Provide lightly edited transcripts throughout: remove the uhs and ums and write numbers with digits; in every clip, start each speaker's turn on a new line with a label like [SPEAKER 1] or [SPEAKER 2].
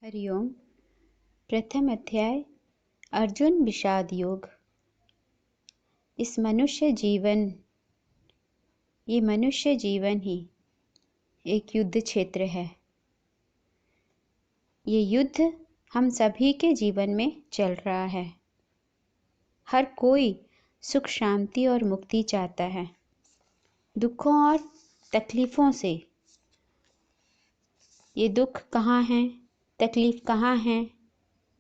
[SPEAKER 1] हरिओम। प्रथम अध्याय अर्जुन विषाद योग। ये मनुष्य जीवन ही एक युद्ध क्षेत्र है। ये युद्ध हम सभी के जीवन में चल रहा है। हर कोई सुख, शांति और मुक्ति चाहता है। दुखों और तकलीफ़ों से, ये दुख कहाँ हैं, तकलीफ़ कहाँ है,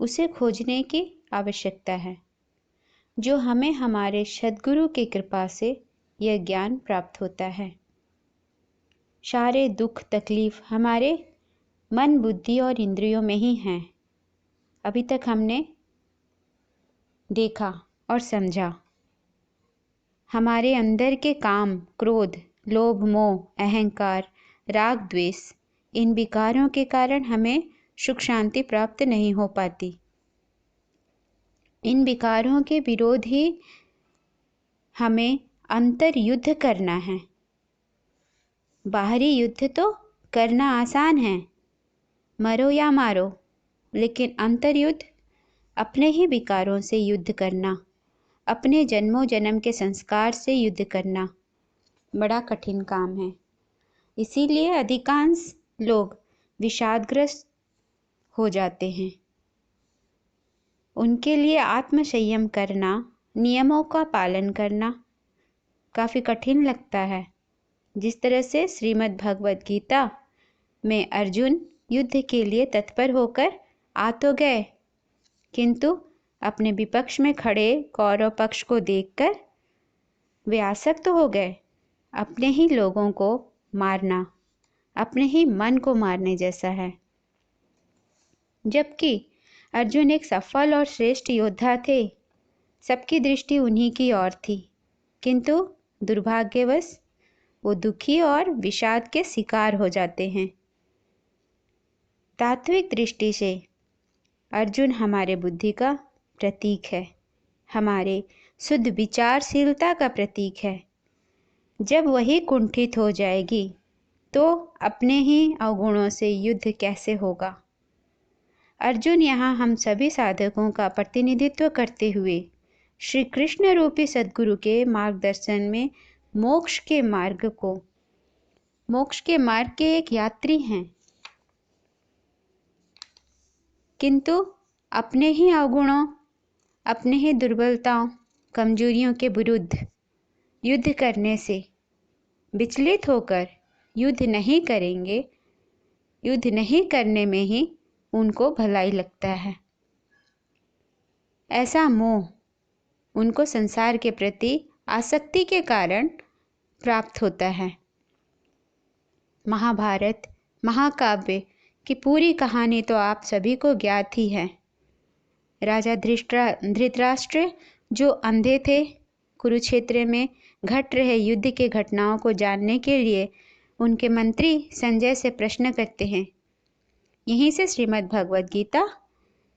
[SPEAKER 1] उसे खोजने की आवश्यकता है, जो हमें हमारे सद्गुरु की कृपा से यह ज्ञान प्राप्त होता है। सारे दुख तकलीफ़ हमारे मन, बुद्धि और इंद्रियों में ही हैं। अभी तक हमने देखा और समझा। हमारे अंदर के काम, क्रोध, लोभ, मोह, अहंकार, राग, द्वेष, इन विकारों के कारण हमें सुख शांति प्राप्त नहीं हो पाती। इन विकारों के विरोध ही हमें अंतर युद्ध करना है। बाहरी युद्ध तो करना आसान है, मरो या मारो, लेकिन अंतर युद्ध, अपने ही विकारों से युद्ध करना, अपने जन्मों जन्म के संस्कार से युद्ध करना बड़ा कठिन काम है। इसीलिए अधिकांश लोग विषादग्रस्त हो जाते हैं। उनके लिए आत्मसंयम करना, नियमों का पालन करना काफ़ी कठिन लगता है। जिस तरह से श्रीमद् भगवद गीता में अर्जुन युद्ध के लिए तत्पर होकर आ तो गए, किंतु अपने विपक्ष में खड़े कौरव पक्ष को देखकर वे आसक्त हो गए। अपने ही लोगों को मारना अपने ही मन को मारने जैसा है। जबकि अर्जुन एक सफल और श्रेष्ठ योद्धा थे, सबकी दृष्टि उन्हीं की ओर थी, किंतु दुर्भाग्यवश वो दुखी और विषाद के शिकार हो जाते हैं। तात्विक दृष्टि से अर्जुन हमारे बुद्धि का प्रतीक है, हमारे शुद्ध विचारशीलता का प्रतीक है। जब वही कुंठित हो जाएगी तो अपने ही अवगुणों से युद्ध कैसे होगा। अर्जुन यहाँ हम सभी साधकों का प्रतिनिधित्व करते हुए श्री कृष्ण रूपी सद्गुरु के मार्गदर्शन में मोक्ष के मार्ग के एक यात्री हैं, किंतु अपने ही अवगुणों, अपने ही दुर्बलताओं, कमजोरियों के विरुद्ध युद्ध करने से विचलित होकर युद्ध नहीं करेंगे। युद्ध नहीं करने में ही उनको भलाई लगता है। ऐसा मोह उनको संसार के प्रति आसक्ति के कारण प्राप्त होता है। महाभारत महाकाव्य की पूरी कहानी तो आप सभी को ज्ञात ही है। राजा धृतराष्ट्र जो अंधे थे, कुरुक्षेत्र में घट रहे युद्ध के घटनाओं को जानने के लिए उनके मंत्री संजय से प्रश्न करते हैं। यहीं से श्रीमद् भगवद गीता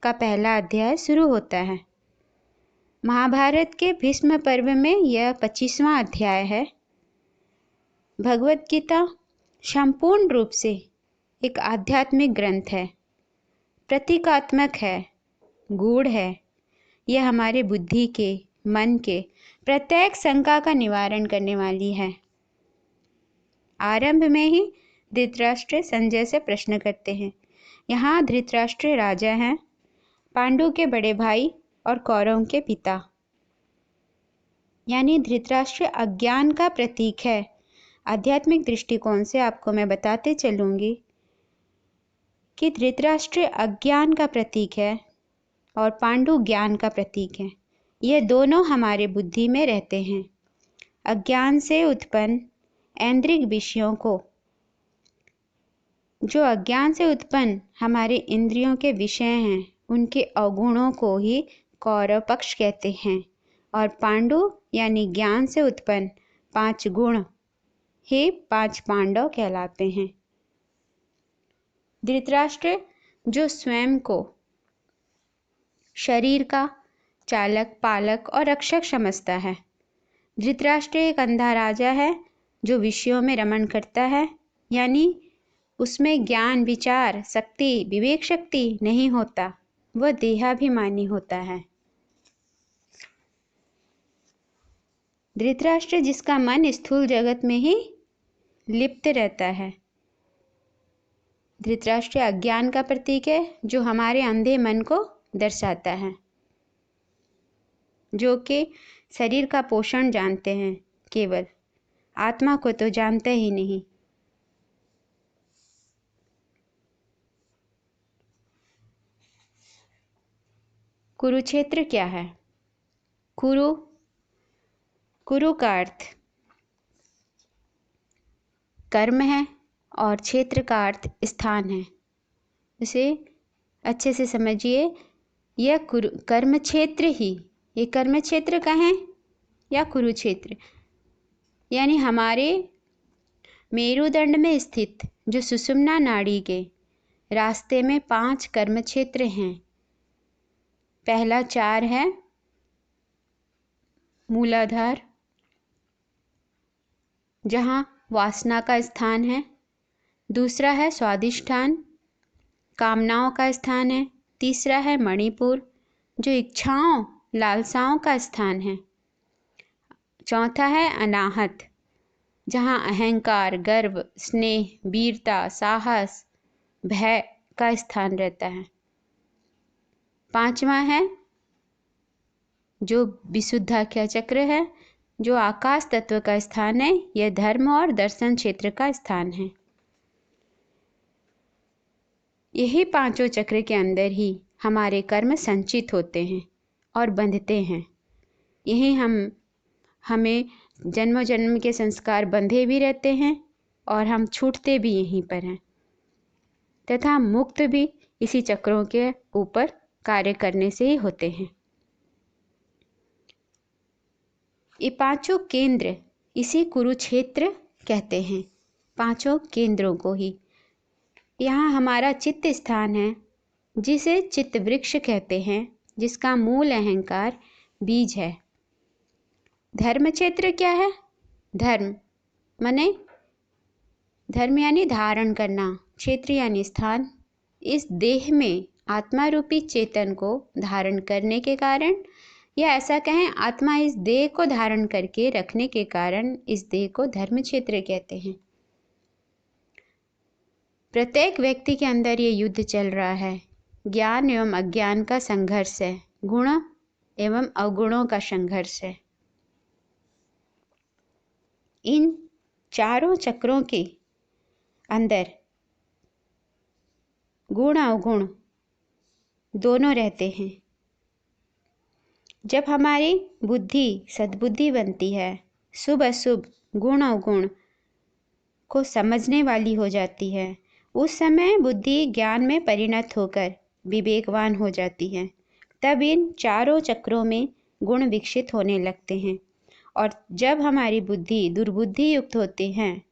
[SPEAKER 1] का पहला अध्याय शुरू होता है। महाभारत के भीष्म पर्व में यह 25वां अध्याय है। भगवद गीता संपूर्ण रूप से एक आध्यात्मिक ग्रंथ है, प्रतीकात्मक है, गूढ़ है। यह हमारे बुद्धि के, मन के प्रत्येक शंका का निवारण करने वाली है। आरंभ में ही धृतराष्ट्र संजय से प्रश्न करते हैं। यहाँ धृतराष्ट्र राजा हैं, पांडु के बड़े भाई और कौरवों के पिता। यानी धृतराष्ट्र अज्ञान का प्रतीक है। आध्यात्मिक दृष्टिकोण से आपको मैं बताते चलूंगी कि धृतराष्ट्र अज्ञान का प्रतीक है और पांडु ज्ञान का प्रतीक है। यह दोनों हमारे बुद्धि में रहते हैं। अज्ञान से उत्पन्न ऐन्द्रिक विषयों को, जो अज्ञान से उत्पन्न हमारे इंद्रियों के विषय हैं, उनके अवगुणों को ही कौरव पक्ष कहते हैं। और पांडु यानी ज्ञान से उत्पन्न 5 गुण ही 5 पांडव कहलाते हैं। धृतराष्ट्र जो स्वयं को शरीर का चालक, पालक और रक्षक समझता है। धृतराष्ट्र एक अंधा राजा है जो विषयों में रमण करता है, यानी उसमें ज्ञान, विचार शक्ति, विवेक शक्ति नहीं होता, वह देहाभिमानी होता है। धृतराष्ट्र जिसका मन स्थूल जगत में ही लिप्त रहता है। धृतराष्ट्र अज्ञान का प्रतीक है, जो हमारे अंधे मन को दर्शाता है, जो कि शरीर का पोषण जानते हैं, केवल आत्मा को तो जानते ही नहीं। कुरुक्षेत्र क्या है? कुरु का अर्थ कर्म है और क्षेत्र का अर्थ स्थान है। इसे अच्छे से समझिए। यह कर्म क्षेत्र ही, ये कर्म क्षेत्र कहें या कुरुक्षेत्र, यानी हमारे मेरुदंड में स्थित जो सुषुम्ना नाड़ी के रास्ते में 5 कर्म क्षेत्र हैं। पहला 4 है मूलाधार, जहाँ वासना का स्थान है। दूसरा है स्वादिष्ठान, कामनाओं का स्थान है। तीसरा है मणिपुर, जो इच्छाओं, लालसाओं का स्थान है। चौथा है अनाहत, जहाँ अहंकार, गर्व, स्नेह, वीरता, साहस, भय का स्थान रहता है। पांचवा है जो विशुद्धाख्या चक्र है, जो आकाश तत्व का स्थान है। यह धर्म और दर्शन क्षेत्र का स्थान है। यही 5 चक्र के अंदर ही हमारे कर्म संचित होते हैं और बंधते हैं। यही हमें जन्म जन्म के संस्कार बंधे भी रहते हैं और हम छूटते भी यहीं पर हैं, तथा मुक्त भी इसी चक्रों के ऊपर कार्य करने से ही होते हैं। ये 5 केंद्र इसी कुरुक्षेत्र कहते हैं। 5 केंद्रों को ही यहाँ हमारा चित्त स्थान है, जिसे चित्त वृक्ष कहते हैं, जिसका मूल अहंकार बीज है। धर्म क्षेत्र क्या है? धर्म यानी धारण करना, क्षेत्र यानी स्थान। इस देह में आत्मा रूपी चेतन को धारण करने के कारण, या ऐसा कहें आत्मा इस देह को धारण करके रखने के कारण, इस देह को धर्म क्षेत्र कहते हैं। प्रत्येक व्यक्ति के अंदर ये युद्ध चल रहा है। ज्ञान एवं अज्ञान का संघर्ष है, गुण एवं अवगुणों का संघर्ष है। इन 4 चक्रों के अंदर गुण अवगुण दोनों रहते हैं। जब हमारी बुद्धि सद्बुद्धि बनती है, शुभ अशुभ, गुण अवगुण को समझने वाली हो जाती है, उस समय बुद्धि ज्ञान में परिणत होकर विवेकवान हो जाती है। तब इन 4 चक्रों में गुण विकसित होने लगते हैं। और जब हमारी बुद्धि दुर्बुद्धि युक्त होती है,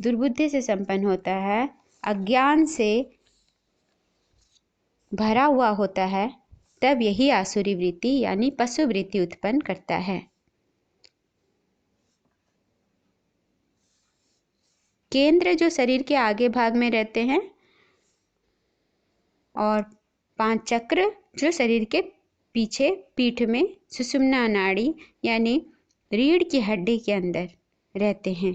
[SPEAKER 1] दुर्बुद्धि से संपन्न होता है, अज्ञान से भरा हुआ होता है, तब यही आसुरी वृत्ति यानी पशु वृत्ति उत्पन्न करता है। केंद्र जो शरीर के आगे भाग में रहते हैं, और 5 चक्र जो शरीर के पीछे पीठ में सुषुम्ना नाड़ी यानी रीढ़ की हड्डी के अंदर रहते हैं।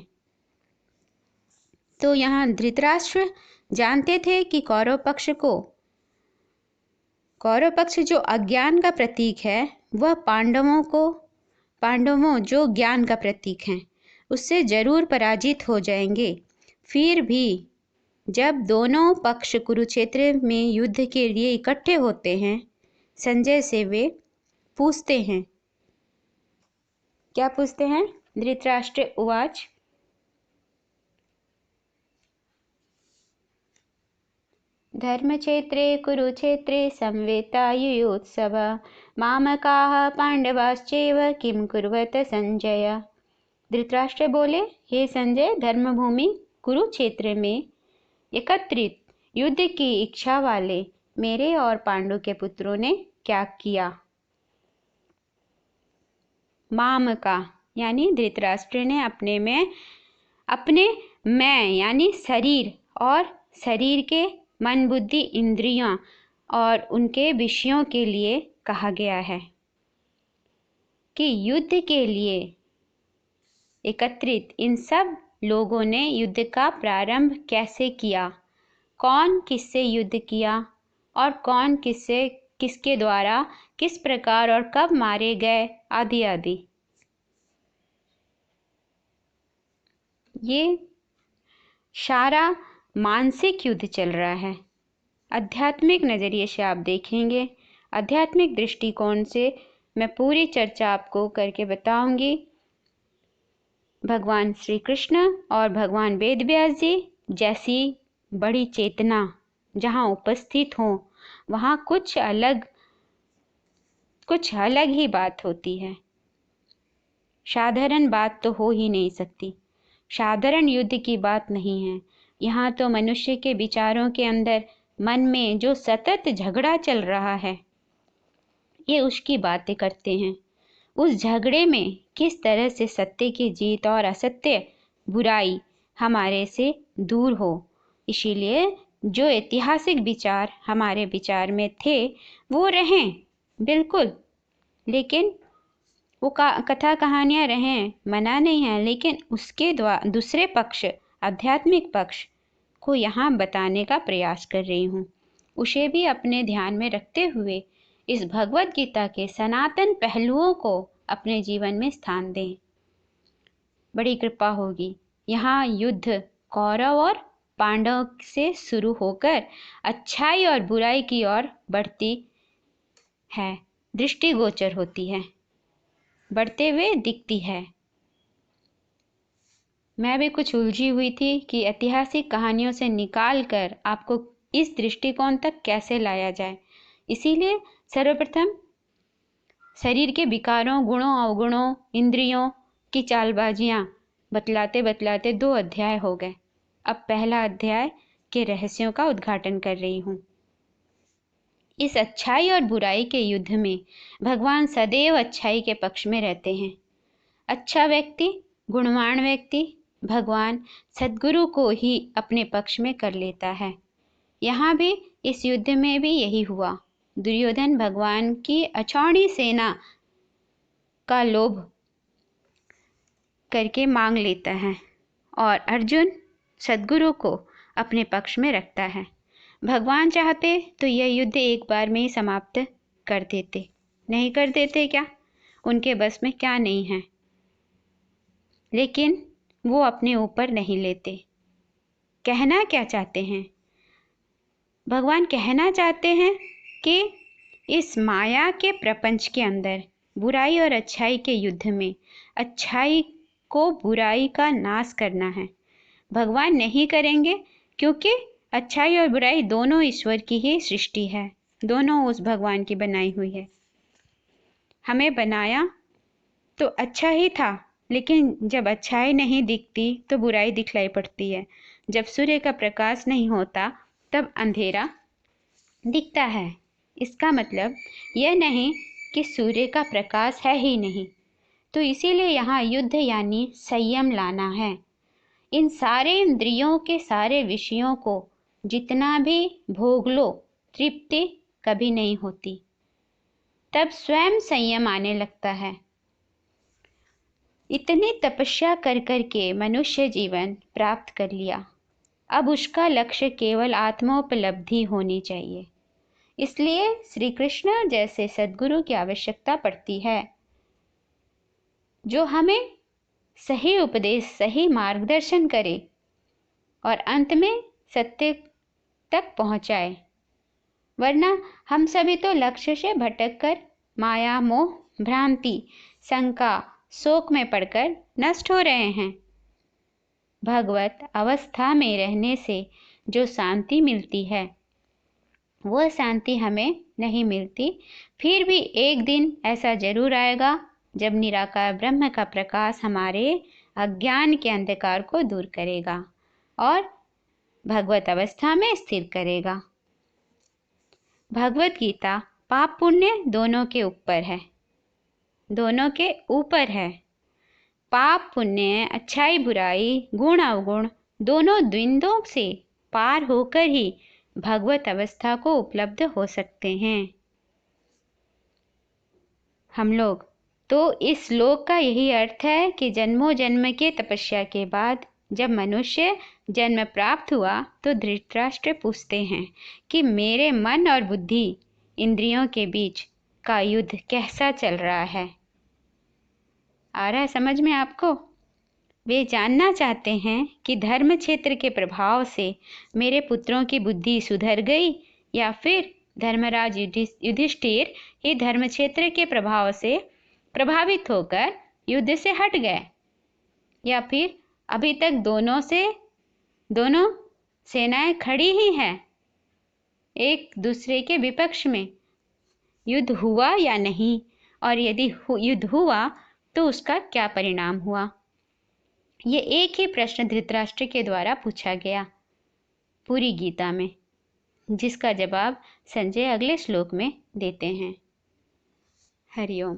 [SPEAKER 1] तो यहाँ धृतराष्ट्र जानते थे कि कौरव पक्ष जो अज्ञान का प्रतीक है, वह पांडवों जो ज्ञान का प्रतीक हैं, उससे जरूर पराजित हो जाएंगे। फिर भी जब दोनों पक्ष कुरुक्षेत्र में युद्ध के लिए इकट्ठे होते हैं, संजय से वे पूछते हैं। क्या पूछते हैं? धृतराष्ट्र उवाच धर्मक्षेत्रे कुरुक्षेत्रे संवेतायुयोत्सव मामकाः पांडवाश्चैव किं कुर्वत संजय। धृतराष्ट्र बोले, हे संजय, धर्मभूमि कुरुक्षेत्र में एकत्रित युद्ध की इच्छा वाले मेरे और पांडु के पुत्रों ने क्या किया? मामका यानी धृतराष्ट्र ने अपने मैं यानी शरीर और शरीर के मन बुद्धि इंद्रियां और उनके विषयों के लिए कहा गया है कि युद्ध के लिए एकत्रित इन सब लोगों ने युद्ध का प्रारंभ कैसे किया, कौन किससे युद्ध किया और कौन किसके द्वारा किस प्रकार और कब मारे गए आदि आदि। ये सारा मानसिक युद्ध चल रहा है। आध्यात्मिक नज़रिए से आप देखेंगे, आध्यात्मिक दृष्टिकोण से मैं पूरी चर्चा आपको करके बताऊंगी। भगवान श्री कृष्ण और भगवान वेद व्यास जी जैसी बड़ी चेतना जहाँ उपस्थित हो वहाँ कुछ अलग ही बात होती है। साधारण बात तो हो ही नहीं सकती, साधारण युद्ध की बात नहीं है। यहाँ तो मनुष्य के विचारों के अंदर मन में जो सतत झगड़ा चल रहा है, ये उसकी बातें करते हैं। उस झगड़े में किस तरह से सत्य की जीत और असत्य बुराई हमारे से दूर हो। इसीलिए जो ऐतिहासिक विचार हमारे विचार में थे वो रहें बिल्कुल, लेकिन वो कथा कहानियाँ रहें, मना नहीं है, लेकिन उसके दूसरे पक्ष आध्यात्मिक पक्ष को यहाँ बताने का प्रयास कर रही हूँ। उसे भी अपने ध्यान में रखते हुए इस भगवत गीता के सनातन पहलुओं को अपने जीवन में स्थान दें, बड़ी कृपा होगी। यहाँ युद्ध कौरव और पांडव से शुरू होकर अच्छाई और बुराई की ओर बढ़ती है, दृष्टिगोचर होती है, बढ़ते हुए दिखती है। मैं भी कुछ उलझी हुई थी कि ऐतिहासिक कहानियों से निकाल कर आपको इस दृष्टिकोण तक कैसे लाया जाए। इसीलिए सर्वप्रथम शरीर के विकारों, गुणों, अवगुणों, इंद्रियों की चालबाजियां बतलाते बतलाते 2 अध्याय हो गए। अब पहला अध्याय के रहस्यों का उद्घाटन कर रही हूँ। इस अच्छाई और बुराई के युद्ध में भगवान सदैव अच्छाई के पक्ष में रहते हैं। अच्छा व्यक्ति, गुणवान व्यक्ति भगवान सद्गुरु को ही अपने पक्ष में कर लेता है। यहाँ भी इस युद्ध में भी यही हुआ। दुर्योधन भगवान की अछौड़ी सेना का लोभ करके मांग लेता है और अर्जुन सद्गुरु को अपने पक्ष में रखता है। भगवान चाहते तो यह युद्ध एक बार में ही समाप्त कर देते, नहीं कर देते क्या? उनके बस में क्या नहीं है, लेकिन वो अपने ऊपर नहीं लेते। कहना क्या चाहते हैं? भगवान कहना चाहते हैं कि इस माया के प्रपंच के अंदर बुराई और अच्छाई के युद्ध में अच्छाई को बुराई का नाश करना है। भगवान नहीं करेंगे क्योंकि अच्छाई और बुराई दोनों ईश्वर की ही सृष्टि है, दोनों उस भगवान की बनाई हुई है। हमें बनाया तो अच्छा ही था, लेकिन जब अच्छाई नहीं दिखती तो बुराई दिखलाई पड़ती है। जब सूर्य का प्रकाश नहीं होता तब अंधेरा दिखता है। इसका मतलब यह नहीं कि सूर्य का प्रकाश है ही नहीं। तो इसीलिए यहाँ युद्ध यानी संयम लाना है। इन सारे इंद्रियों के सारे विषयों को जितना भी भोग लो, तृप्ति कभी नहीं होती। तब स्वयं संयम आने लगता है। इतनी तपस्या कर कर के मनुष्य जीवन प्राप्त कर लिया, अब उसका लक्ष्य केवल आत्मोपलब्धि होनी चाहिए। इसलिए श्री कृष्ण जैसे सद्गुरु की आवश्यकता पड़ती है, जो हमें सही उपदेश, सही मार्गदर्शन करे और अंत में सत्य तक पहुंचाए। वरना हम सभी तो लक्ष्य से भटक कर माया, मोह, भ्रांति, शंका, शोक में पड़कर नष्ट हो रहे हैं। भगवत अवस्था में रहने से जो शांति मिलती है वह शांति हमें नहीं मिलती। फिर भी एक दिन ऐसा जरूर आएगा जब निराकार ब्रह्म का प्रकाश हमारे अज्ञान के अंधकार को दूर करेगा और भगवत अवस्था में स्थिर करेगा। भगवत गीता पाप पुण्य दोनों के ऊपर है, दोनों के ऊपर है। पाप पुण्य, अच्छाई बुराई, गुण अवगुण दोनों द्वंद्वों से पार होकर ही भगवत अवस्था को उपलब्ध हो सकते हैं हम लोग। तो इस श्लोक का यही अर्थ है कि जन्मों जन्म के तपस्या के बाद जब मनुष्य जन्म प्राप्त हुआ तो धृतराष्ट्र पूछते हैं कि मेरे मन और बुद्धि इंद्रियों के बीच का युद्ध कैसा चल रहा है। आ रहा है समझ में आपको? वे जानना चाहते हैं कि धर्म क्षेत्र के प्रभाव से मेरे पुत्रों की बुद्धि सुधर गई या फिर धर्मराज युधिष्ठिर ही धर्म क्षेत्र के प्रभाव से प्रभावित होकर युद्ध से हट गए, या फिर अभी तक दोनों सेनाएं खड़ी ही हैं एक दूसरे के विपक्ष में। युद्ध हुआ या नहीं, और यदि युद्ध हुआ तो उसका क्या परिणाम हुआ। ये एक ही प्रश्न धृतराष्ट्र के द्वारा पूछा गया पूरी गीता में, जिसका जवाब संजय अगले श्लोक में देते हैं। हरिओम।